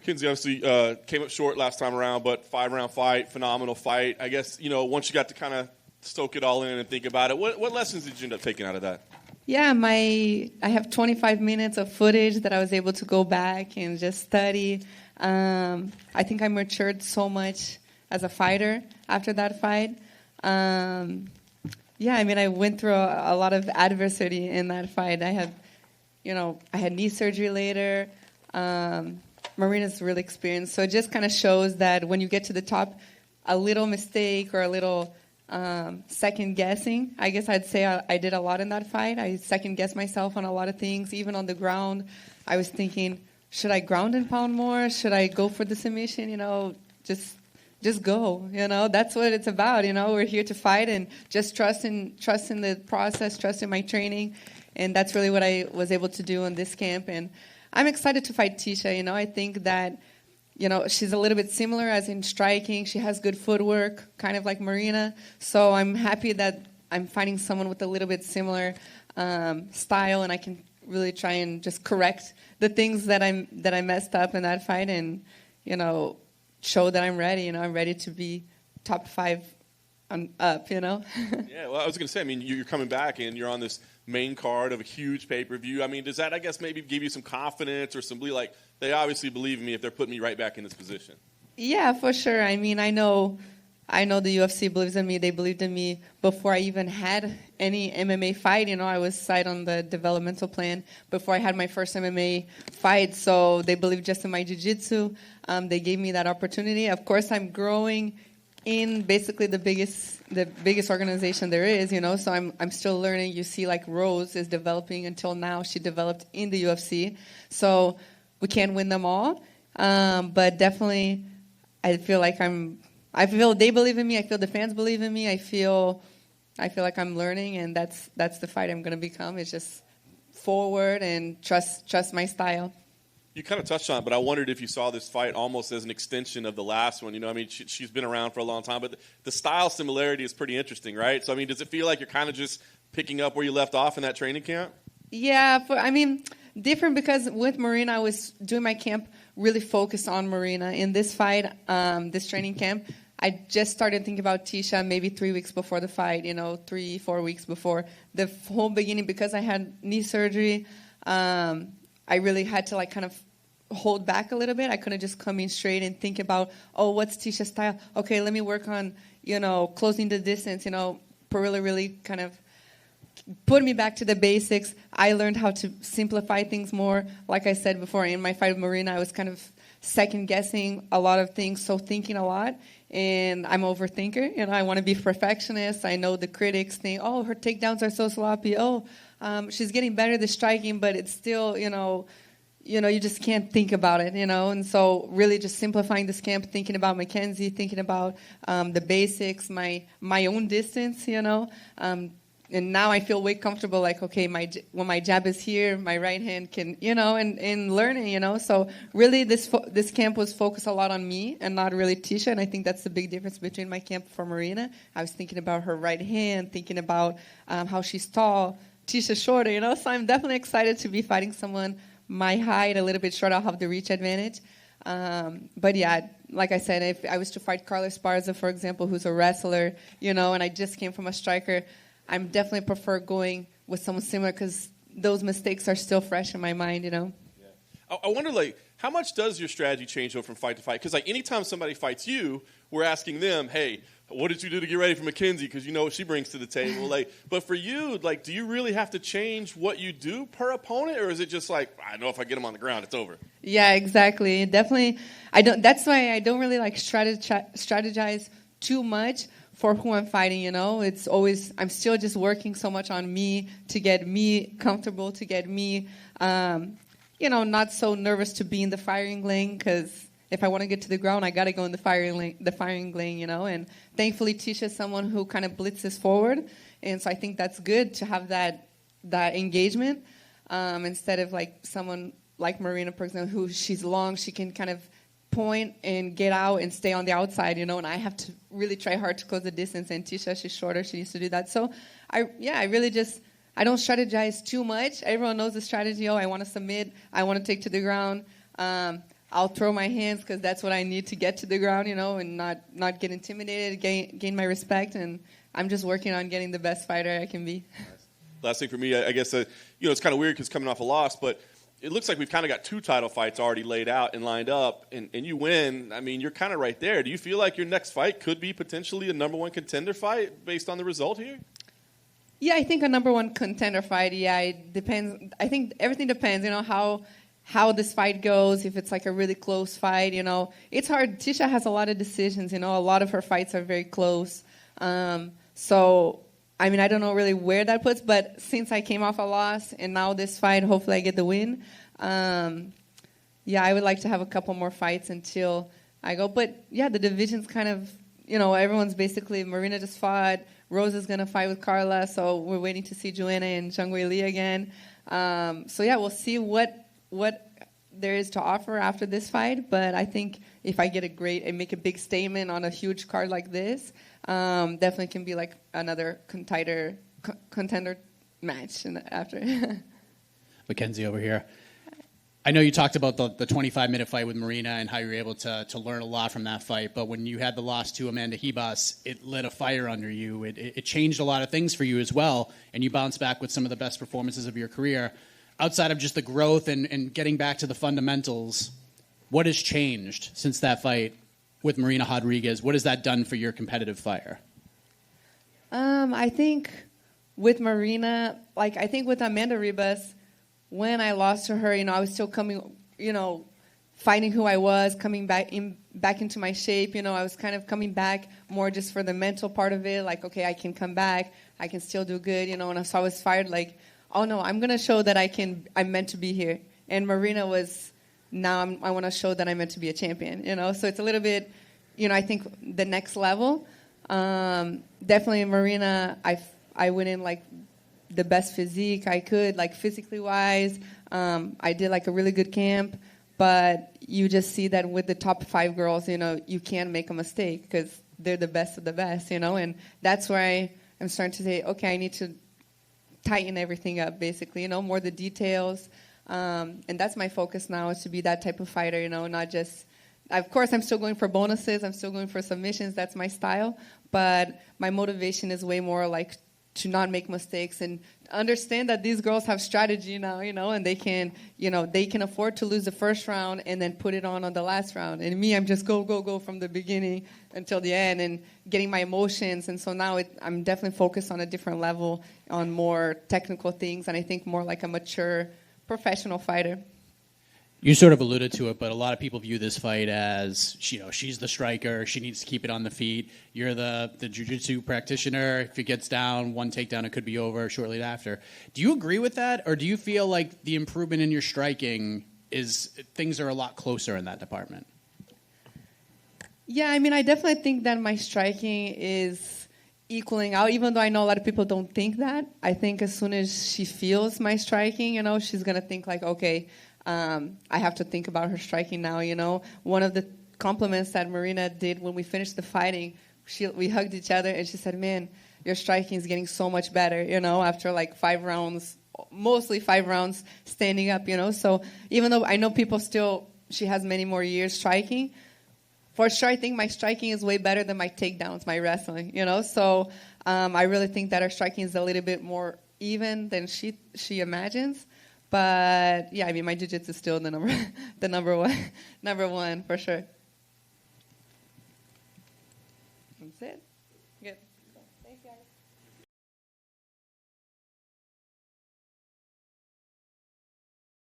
Mackenzie obviously came up short last time around, but 5-round fight, phenomenal fight. I guess, once you got to kind of soak it all in and think about it, what lessons did you end up taking out of that? Yeah, I have 25 minutes of footage that I was able to go back and just study. I think I matured so much as a fighter after that fight. I went through a lot of adversity in that fight. I had knee surgery later. Marina's really experienced. So it just kind of shows that when you get to the top, a little mistake or a little second guessing. I guess I'd say I did a lot in that fight. I second guessed myself on a lot of things. Even on the ground, I was thinking, should I ground and pound more? Should I go for the submission? Just go. That's what it's about. We're here to fight and just trust in the process, trust in my training. And that's really what I was able to do in this camp. And I'm excited to fight Tisha. I think that, she's a little bit similar as in striking. She has good footwork, kind of like Marina. So I'm happy that I'm fighting someone with a little bit similar style, and I can really try and just correct the things that I messed up in that fight and, show that I'm ready. I'm ready to be top 5 on up, Yeah, well, I was going to say, you're coming back and you're on this main card of a huge pay-per-view. Does that, I guess, maybe give you some confidence or some belief? Like, they obviously believe in me if they're putting me right back in this position. Yeah, for sure. I know the UFC believes in me. They believed in me before I even had any MMA fight. I was signed on the developmental plan before I had my first MMA fight. So they believed just in my jiu-jitsu. They gave me that opportunity. Of course, I'm growing in basically the biggest organization there is, so I'm still learning. You see, like, Rose is developing. Until now, she developed in the UFC. So we can't win them all. But definitely, I feel they believe in me. I feel the fans believe in me. I feel like I'm learning, and that's the fight I'm going to become. It's just forward and trust my style. You kind of touched on it, but I wondered if you saw this fight almost as an extension of the last one. She's been around for a long time, but the style similarity is pretty interesting, right? So, does it feel like you're kind of just picking up where you left off in that training camp? Yeah, different because with Marina, I was doing my camp really focused on Marina. In this fight, this training camp, I just started thinking about Tisha maybe 3 weeks before the fight, 3-4 weeks before. The whole beginning, because I had knee surgery, I really had to kind of hold back a little bit. I couldn't just come in straight and think about, what's Tisha's style? Okay, let me work on, closing the distance, really kind of put me back to the basics. I learned how to simplify things more. Like I said before, in my fight with Marina, I was kind of second-guessing a lot of things, so thinking a lot. And I'm an overthinker, I want to be perfectionist. I know the critics think, her takedowns are so sloppy. She's getting better at the striking, but it's still, you just can't think about it, And so really just simplifying this camp, thinking about Mackenzie, thinking about the basics, my own distance, And now I feel way comfortable, like, okay, when my jab is here, my right hand can, and learning, So really this camp was focused a lot on me and not really Tisha, and I think that's the big difference between my camp for Marina. I was thinking about her right hand, thinking about how she's tall, Tisha's shorter, So I'm definitely excited to be fighting someone my height, a little bit short. I'll have the reach advantage. But yeah, like I said, if I was to fight Carla Esparza, for example, who's a wrestler, and I just came from a striker, I'm definitely prefer going with someone similar because those mistakes are still fresh in my mind, Yeah. I wonder, how much does your strategy change from fight to fight? Because, anytime somebody fights you, we're asking them, hey, what did you do to get ready for Mackenzie? Because you know what she brings to the table. But for you, do you really have to change what you do per opponent, or is it just I know if I get them on the ground, it's over? Yeah, exactly. Definitely. That's why I don't really strategize too much for who I'm fighting. It's always I'm still just working so much on me to get me comfortable, to get me, not so nervous to be in the firing lane because. If I want to get to the ground, I got to go in the firing lane, And thankfully, Tisha is someone who kind of blitzes forward, and so I think that's good to have that engagement instead of someone like Marina, for example, who she's long, she can kind of point and get out and stay on the outside, And I have to really try hard to close the distance. And Tisha, she's shorter, she needs to do that. So I don't strategize too much. Everyone knows the strategy. I want to submit, I want to take to the ground. I'll throw my hands because that's what I need to get to the ground, and not get intimidated, gain my respect. And I'm just working on getting the best fighter I can be. Last thing for me, I guess, it's kind of weird because coming off a loss, but it looks like we've kind of got 2 title fights already laid out and lined up, and you win. I mean, you're kind of right there. Do you feel like your next fight could be potentially a number 1 contender fight based on the result here? Yeah, I think a number 1 contender fight. Yeah, it depends. I think everything depends. How this fight goes. If it's like a really close fight, it's hard. Tisha has a lot of decisions. A lot of her fights are very close. So. I mean, I don't know really where that puts, but since I came off a loss and now this fight, hopefully I get the win. I would like to have a couple more fights until I go. But, yeah, the division's kind of, everyone's basically, Marina just fought. Rose is going to fight with Carla, so we're waiting to see Joanna and Zhang Weili again. We'll see what there is to offer after this fight. But I think if I get and make a big statement on a huge card like this, definitely can be like another contender match after. Mackenzie over here. I know you talked about the 25-minute fight with Marina and how you were able to learn a lot from that fight, but when you had the loss to Amanda Ribas, it lit a fire under you. It changed a lot of things for you as well, and you bounced back with some of the best performances of your career. Outside of just the growth and getting back to the fundamentals, what has changed since that fight with Marina Rodriguez? What has that done for your competitive fire? I think with Marina, I think with Amanda Ribas, when I lost to her, I was still coming, fighting who I was, coming back into my shape. I was kind of coming back more just for the mental part of it. Like, okay, I can come back, I can still do good. And so I was fired. Like, oh no, I'm gonna show that I'm meant to be here. And Marina was. Now I want to show that I'm meant to be a champion, So it's a little bit, I think the next level. Definitely Marina, I went in like the best physique I could, like physically wise. I did like a really good camp, but you just see that with the top 5 girls, you can't make a mistake because they're the best of the best, And that's where I'm starting to say, okay, I need to tighten everything up, basically, more the details. And that's my focus now, is to be that type of fighter, not just, of course, I'm still going for bonuses, I'm still going for submissions, that's my style, but my motivation is way more like to not make mistakes and understand that these girls have strategy now, and they can afford to lose the first round and then put it on the last round. And me, I'm just go from the beginning until the end and getting my emotions. And so now I'm definitely focused on a different level, on more technical things, and I think more like a mature professional fighter. You sort of alluded to it, but a lot of people view this fight as, she's the striker. She needs to keep it on the feet. You're the jiu-jitsu practitioner. If it gets down, one takedown, it could be over shortly after. Do you agree with that, or do you feel like the improvement in your striking things are a lot closer in that department? Yeah, I mean, I definitely think that my striking is equaling out, even though I know a lot of people don't think that. I think as soon as she feels my striking, she's going to think like, okay, I have to think about her striking now, One of the compliments that Marina did when we finished the fighting, we hugged each other, and she said, man, your striking is getting so much better, after like 5 rounds, mostly 5 rounds standing up, So even though I know people she has many more years striking, for sure, I think my striking is way better than my takedowns, my wrestling, So I really think that our striking is a little bit more even than she imagines. But yeah, I mean, my jiu-jitsu is still the number one for sure. That's it. Good. Thanks, guys.